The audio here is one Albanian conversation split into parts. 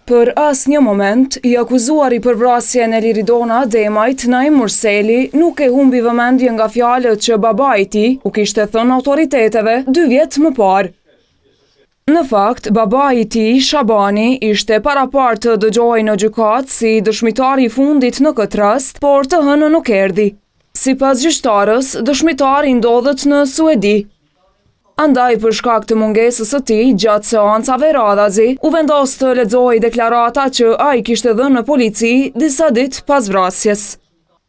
Për asnjë moment, i akuzuari për vrasjen e Liridona Demajt, Naim Murseli, nuk e humbi vëmendje nga fjalët që babai i tij u kishte thënë autoriteteve 2 vjet më parë. Në fakt, babai i tij, Shabani, ishte paraparë të dëgjohej në gjykatë si dëshmitari i fundit në këtë rast, por të hënën nuk erdhi. Sipas gjyqtarës, dëshmitari ndodhet në Suedi. Andaj për shkak të mungesës së tij gjatë seancave radhazi, u vendos të lexojë deklarata që ai kishte dhënë në polici disa ditë pas vrasjes.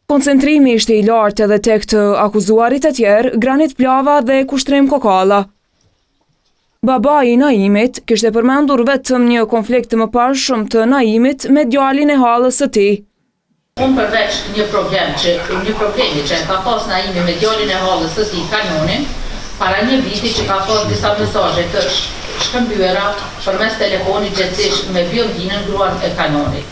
Koncentrimi ishte i lartë edhe tek të akuzuarit e tjerë, Granit Plava dhe Kushtrim Kokalla. Babai i Naimit kishte përmendur vetëm një konflikt të mëparshëm të Naimit me djalin e hallës së tij. Unë përveç një problemi që ka pas Naimi me djalin e hallës së tij Kanonin, para një viti që ka pas disa mesazhe të shkëmbyera përmes telefonit gjithsesi me Biondinën, gruan e Kanonit.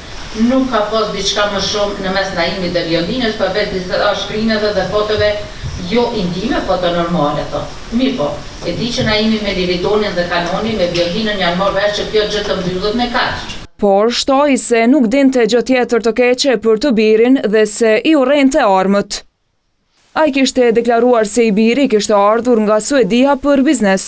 Nuk ka pas diçka më shumë në mes Naimit dhe Biondinës, përveç disa shkrimeve dhe fotove jo intime, foto normale to. Mirë po, e di që Naimi me Liridonin dhe Kanonin me Biondinën janë marrë vesh që kjo gjë të mbyllet me kaq. Por shtoi se nuk dinte gjë tjetër të keqe për të birin dhe se i urrente armët. Ai kishte deklaruar se i biri kishte ardhur nga Suedia për biznes.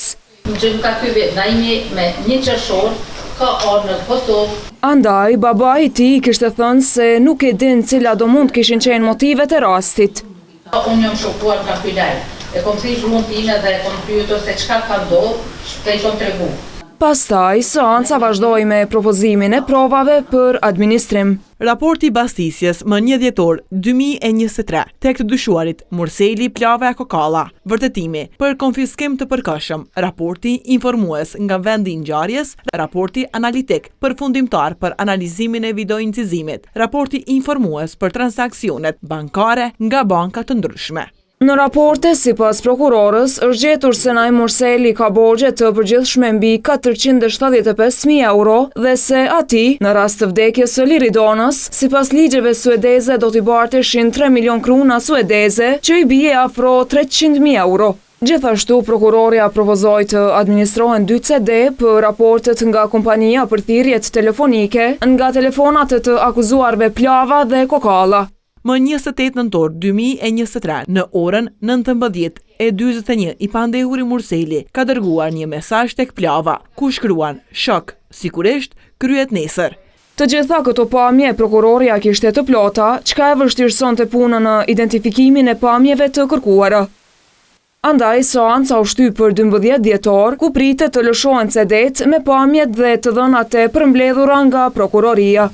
Që ka ky vit, Naimi me një qershor ka ardhur në Kosovë. Andaj, babai i tij kishte thënë se nuk e din cila do mund kishin qenë motivet e rastit. Unë jam shokuar nga ky lajm. E kom thënë gruan time dhe e kom pyetur se çka ka ndodhur, dhe i kom treguar. Pastaj, seanca vazhdoi me propozimin e provave për administrim. Raporti Bastisjes më 1 dhjetor 2023 tek të dyshuarit Murseli, Plava e Kokalla, vërtetimi për konfiskim të përkohshëm, raporti informues nga vendi i ngjarjes, raporti analitik përfundimtar për analizimin e videoincizimit, raporti informues për transaksionet bankare nga banka të ndryshme. Në raporte, sipas prokurorës, është gjetur se Naim Murseli ka borxhe të përgjithshme mbi 475.000 euro dhe se ati, në rast të vdekjes së Liridonës, sipas ligjeve suedeze do t'i barteshin 3 milion kruna suedeze, që i bie afro 300.000 euro. Gjithashtu, prokuroria propozoi të administrohen 2 CD për raportet nga kompania për thirrjet telefonike nga telefonat të akuzuarve Plava dhe Kokalla. Më 28 nëntor 2023, në orën 19:41, i pandehuri Murseli ka dërguar një mesazh tek Plava, ku shkruan: "Shok, sigurisht kryhet nesër." Të gjitha këto pamje prokuroria kishte të plota, çka e vështirësonte punën në identifikimin e pamjeve të kërkuara. Andaj, seanca u shtyp për 12 dhjetor, ku pritet të lëshohen CD-t me pamjet dhe të dhënat e përmbledhura nga prokuroria.